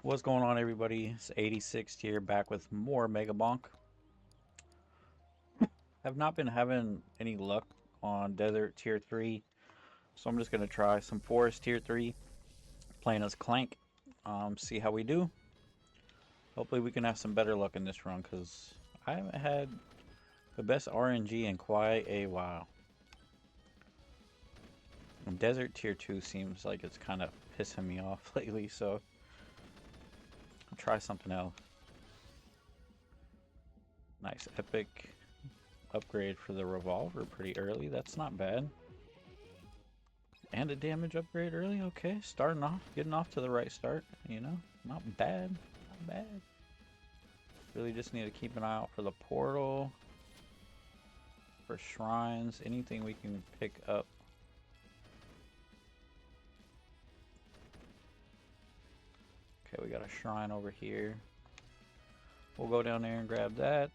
What's going on, everybody? It's 86 here, back with more Megabonk. Have not been having any luck on Desert Tier 3, so I'm just going to try some Forest Tier 3, playing as Clank, see how we do. Hopefully we can have some better luck in this run, because I haven't had the best RNG in quite a while. And Desert Tier 2 seems like it's kind of pissing me off lately, so I'll try something else. Nice epic upgrade for the revolver pretty early. That's not bad. And a damage upgrade early. Okay, starting off, getting off to the right start. You know, not bad, not bad. Really just need to keep an eye out for the portal, for shrines, anything we can pick up. Okay, we got a shrine over here. We'll go down there and grab that.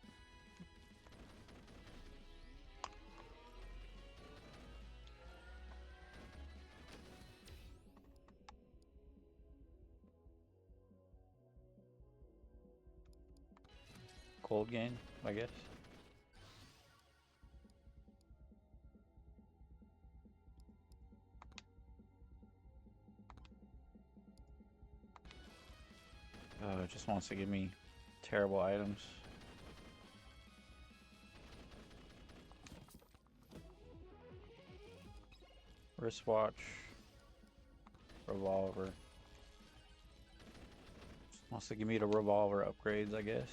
Cold gain, I guess. It just wants to give me terrible items. Wristwatch, revolver. Just wants to give me the revolver upgrades, I guess.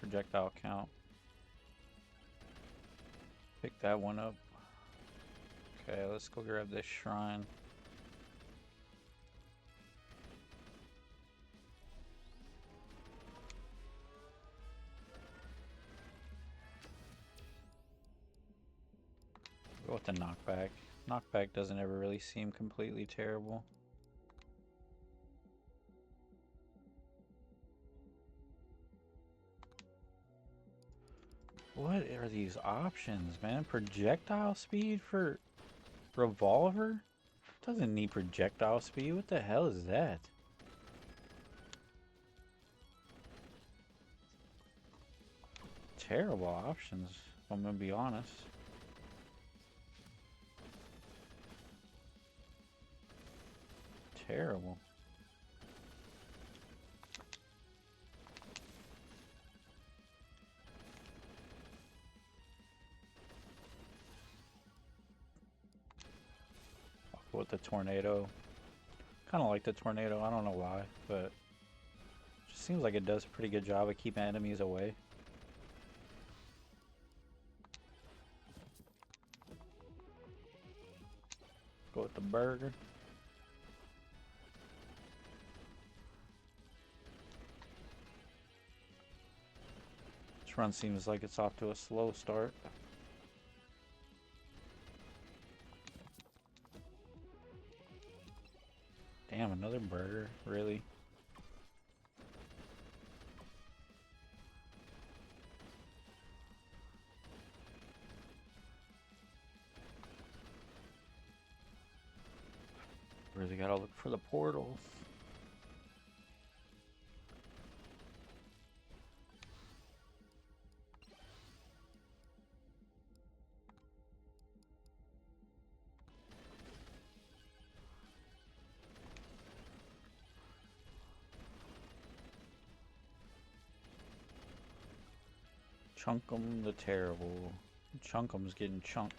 Projectile count. Pick that one up. Okay, let's go grab this shrine. Go with the knockback. Knockback doesn't ever really seem completely terrible. What are these options, man? Projectile speed for revolver? Doesn't need projectile speed. What the hell is that? Terrible options, if I'm gonna be honest. Terrible. With the tornado. Kind of like the tornado, I don't know why, but it just seems like it does a pretty good job of keeping enemies away. Go with the burger. This run seems like it's off to a slow start. Damn, another burger, really? Really gotta look for the portal. Chunkum the Terrible. Chunkum's getting chunked.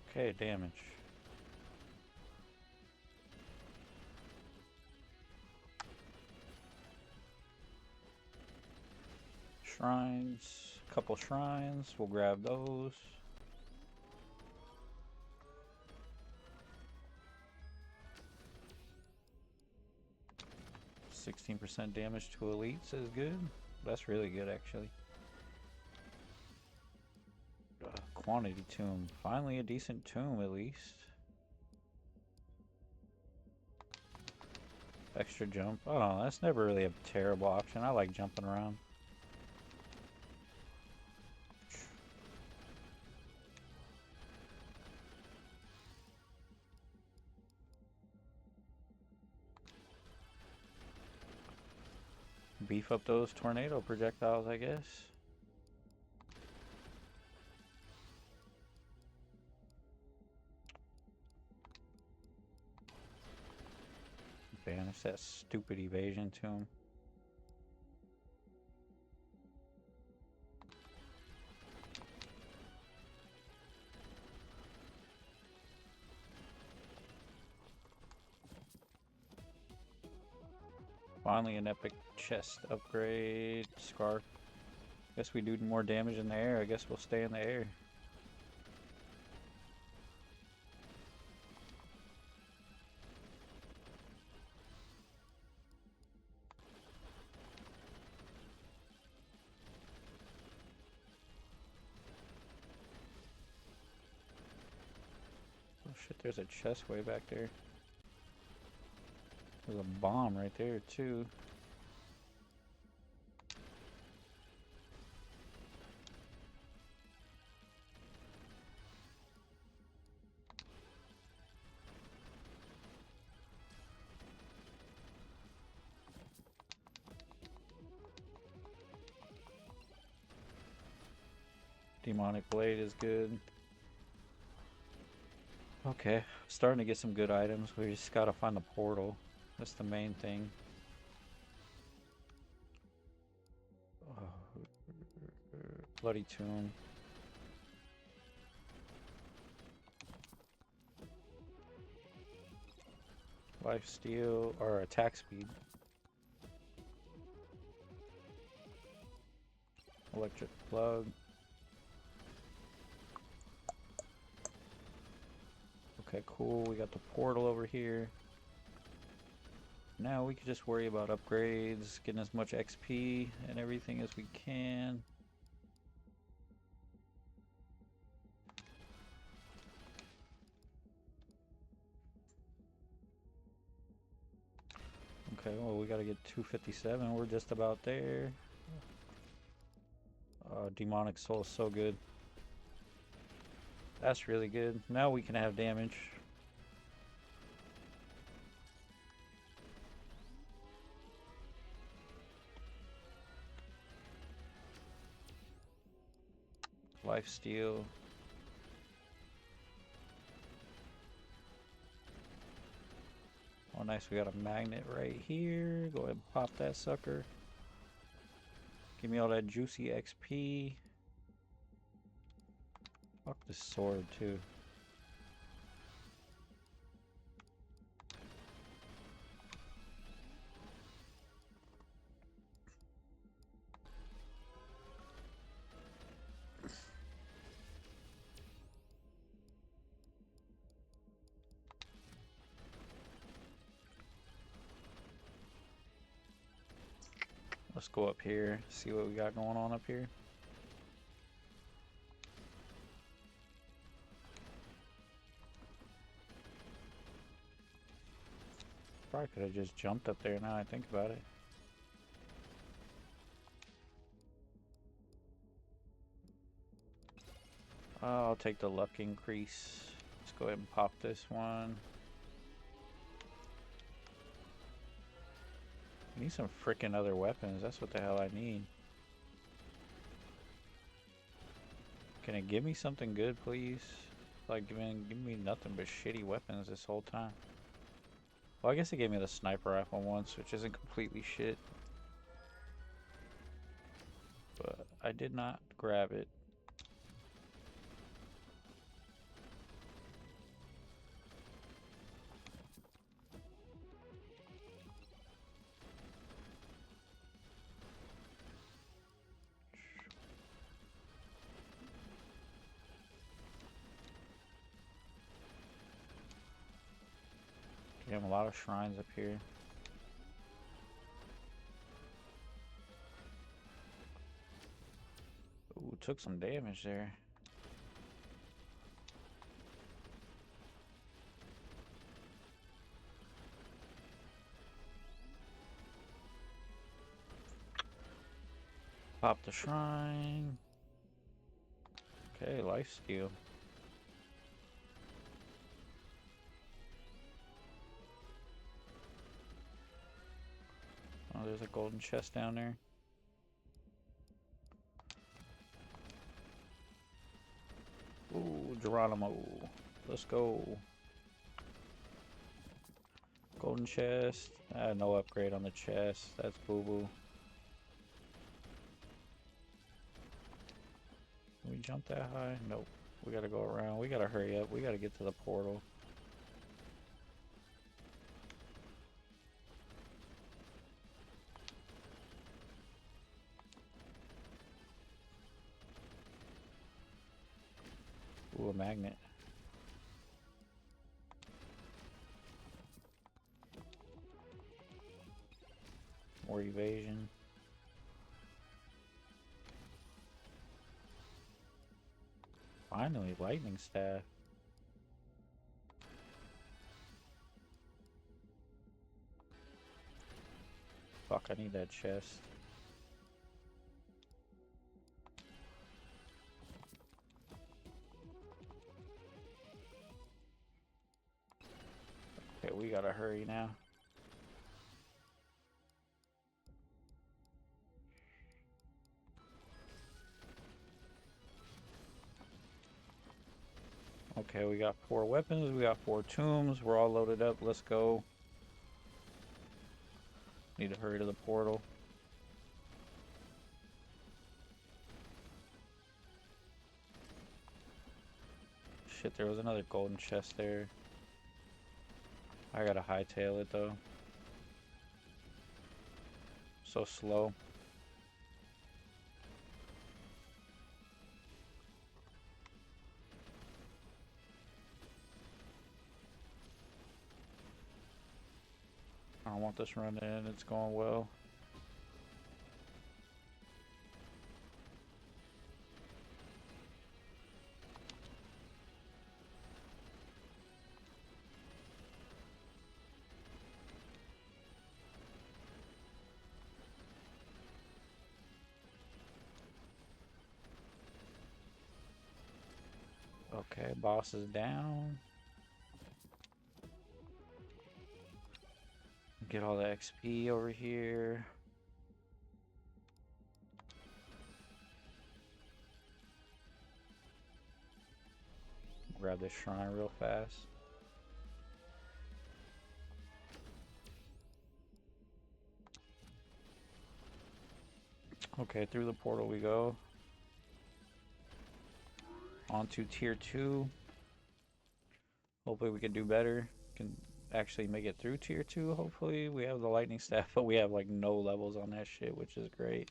Okay, damage. Shrines. Couple shrines. We'll grab those. 16% damage to elites is good. That's really good, actually. Quantity tomb. Finally a decent tomb, at least. Extra jump. Oh, that's never really a terrible option. I like jumping around. Beef up those tornado projectiles, I guess. Banish that stupid evasion to him. Finally an epic chest upgrade. Scarf. Guess we do more damage in the air. I guess we'll stay in the air. Oh shit, there's a chest way back there. There's a bomb right there too. Demonic Blade is good. Okay, starting to get some good items. We just gotta find the portal. That's the main thing. Oh, bloody tomb. Life steal or attack speed. Electric plug. Okay, cool. We got the portal over here. Now we can just worry about upgrades, getting as much XP and everything as we can. Okay, well, we gotta get 257. We're just about there. Demonic Soul is so good. That's really good. Now we can have damage. Life steal. Oh, nice. We got a magnet right here. Go ahead and pop that sucker. Give me all that juicy XP. Fuck this sword, too. Let's go up here, see what we got going on up here. Probably could have just jumped up there now I think about it. I'll take the luck increase. Let's go ahead and pop this one. I need some freaking other weapons. That's what the hell I need. Can it give me something good, please? Like, give me nothing but shitty weapons this whole time. Well, I guess it gave me the sniper rifle once, which isn't completely shit. But I did not grab it. Damn, a lot of shrines up here. took some damage there. Pop the shrine. Okay, life steal. Oh, there's a golden chest down there. Ooh, Geronimo. Let's go. Golden chest. No upgrade on the chest. That's boo-boo. Can we jump that high? Nope. We gotta go around. We gotta hurry up. We gotta get to the portal. Ooh, a magnet. More evasion. Finally, lightning staff. Fuck, I need that chest. Okay, we gotta hurry now. Okay, we got 4 weapons, we got 4 tombs, we're all loaded up, let's go. Need to hurry to the portal. Shit, there was another golden chest there. I gotta hightail it though. So slow. I don't want this run in, it's going well. Okay, boss is down. Get all the XP over here. Grab this shrine real fast. Okay, through the portal we go. On to tier 2. Hopefully we can do better. Can actually make it through tier 2, hopefully. We have the lightning staff, but we have like no levels on that shit, which is great.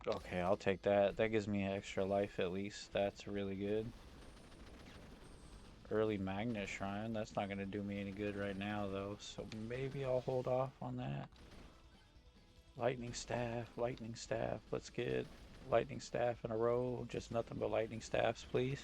Okay, I'll take that. That gives me an extra life at least. That's really good. Early magnet shrine. That's not going to do me any good right now though, so maybe I'll hold off on that. Lightning staff, lightning staff. Let's get lightning staff in a row. Just nothing but lightning staffs, please.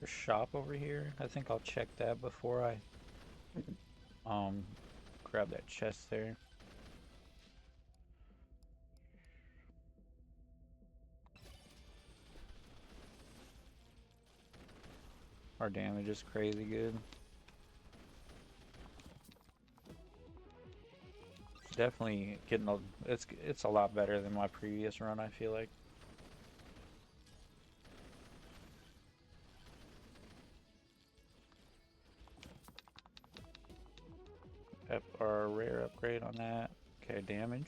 There's a shop over here. I think I'll check that before I grab that chest there. Our damage is crazy good. Definitely getting a, it's a lot better than my previous run, I feel like. Or a rare upgrade on that. Okay, damage.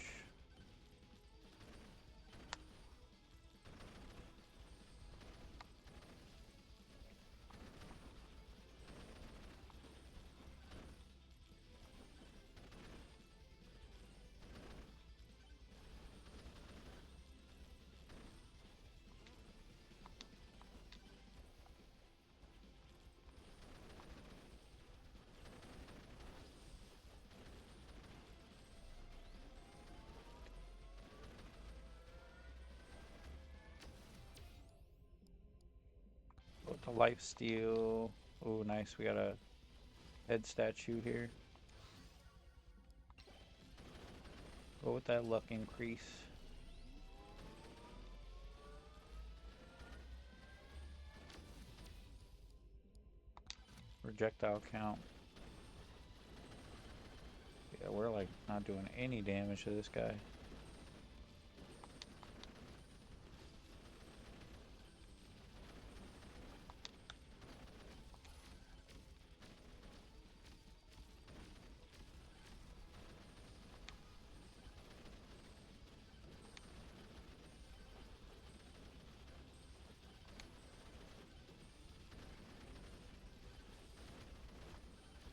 Got the life steal. Oh, nice. We got a head statue here. Go with that luck increase. Projectile count. Yeah, we're like not doing any damage to this guy.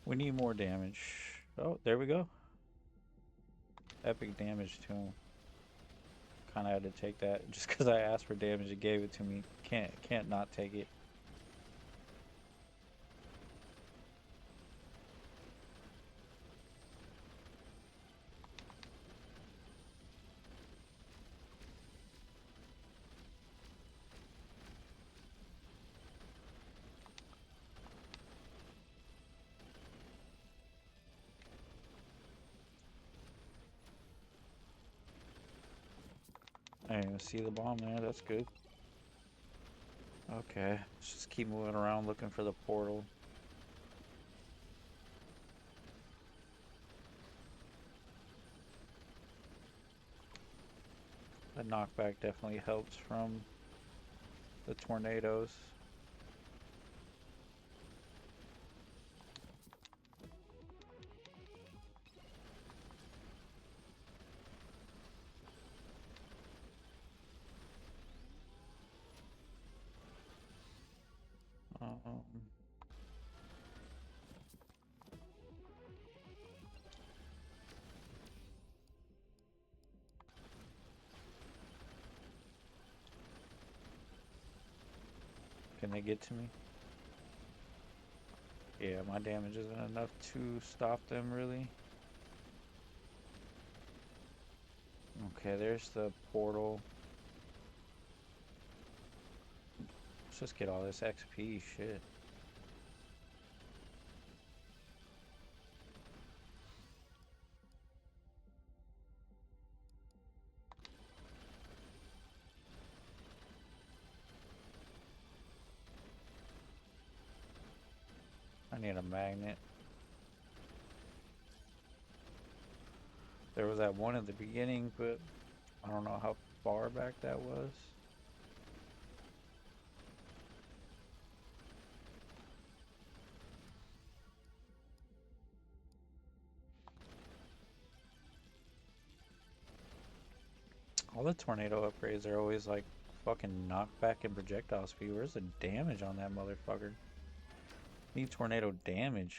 We need more damage. Oh, there we go. Epic damage to him. Kind of had to take that just because I asked for damage. It gave it to me. Can't not take it. I didn't even see the bomb there. That's good. Okay, let's just keep moving around looking for the portal. The knockback definitely helps from the tornadoes. Um, can they get to me? Yeah, my damage isn't enough to stop them, really. Okay, there's the portal. Let's just get all this XP, shit. I need a magnet. There was that one at the beginning, but I don't know how far back that was. All the tornado upgrades are always like fucking knockback and projectile speed. Where's the damage on that motherfucker? Need tornado damage.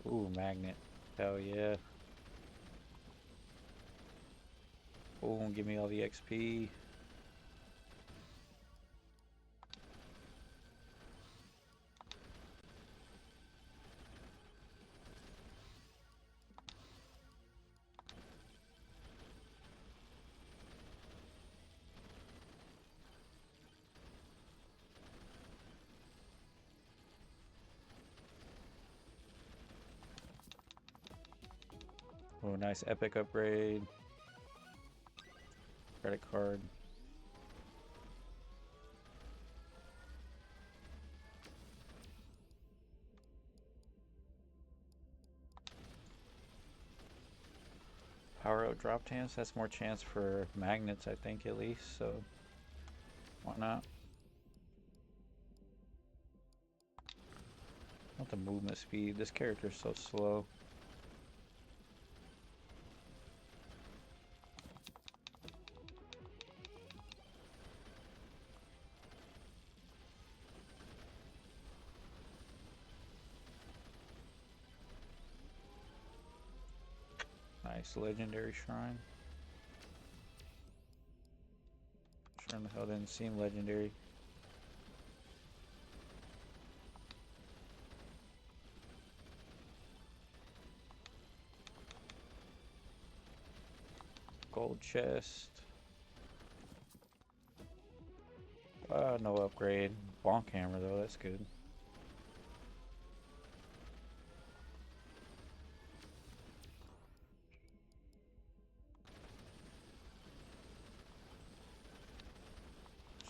Ooh, magnet. Hell yeah. Boom, give me all the XP. Oh, nice epic upgrade. Credit card. Power out drop chance. That's more chance for magnets, I think, at least. So, why not? Not the movement speed. This character's so slow. Nice legendary shrine. Sure in the hell didn't seem legendary. chest. No upgrade. Bonk hammer though, that's good.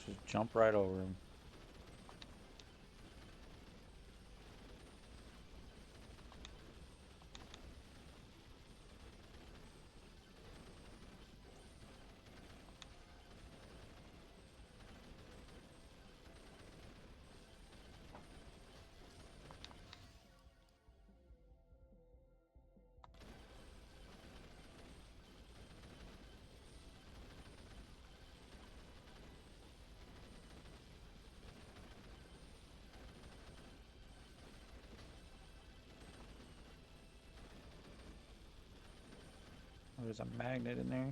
Just jump right over him. Oh, there's a magnet in there.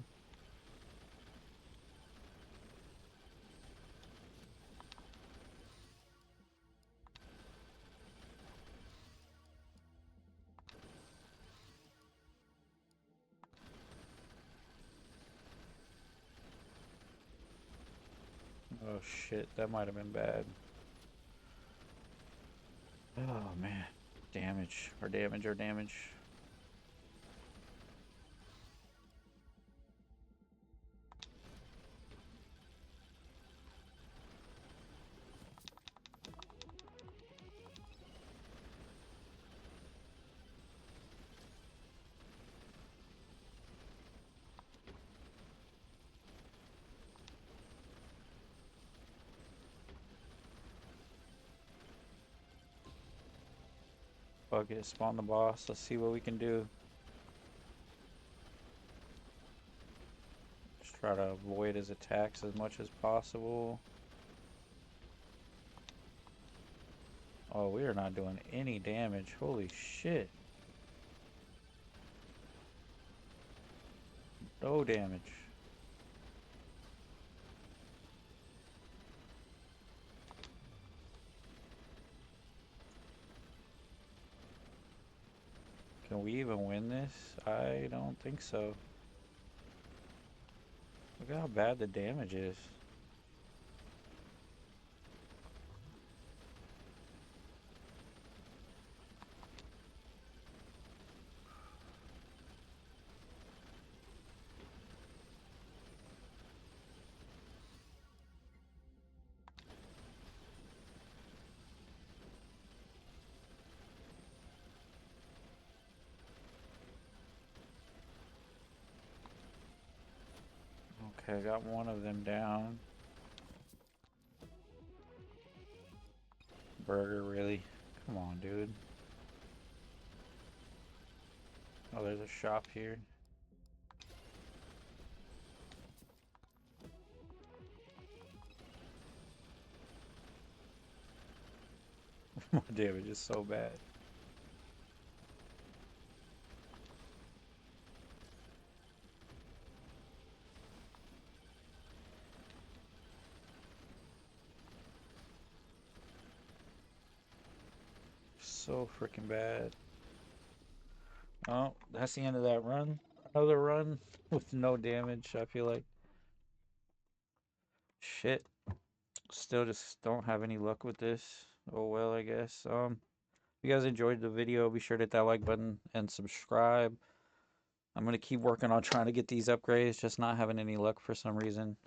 Oh shit, that might have been bad. Oh man. Damage. Or damage, or damage. Fuck it, spawn the boss. Let's see what we can do. Just try to avoid his attacks as much as possible. Oh, we are not doing any damage. Holy shit. No damage. Can we even win this? I don't think so. Look at how bad the damage is. Okay, I got one of them down. Burger, really? Come on, dude. Oh, there's a shop here. My damage is so bad. So freaking bad. Oh, that's the end of that run. Another run with no damage, I feel like. Shit. Still just don't have any luck with this. Oh well, I guess. If you guys enjoyed the video, be sure to hit that like button and subscribe. I'm gonna keep working on trying to get these upgrades, just not having any luck for some reason.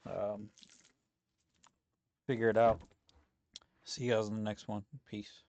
Figure it out. See you guys in the next one. Peace.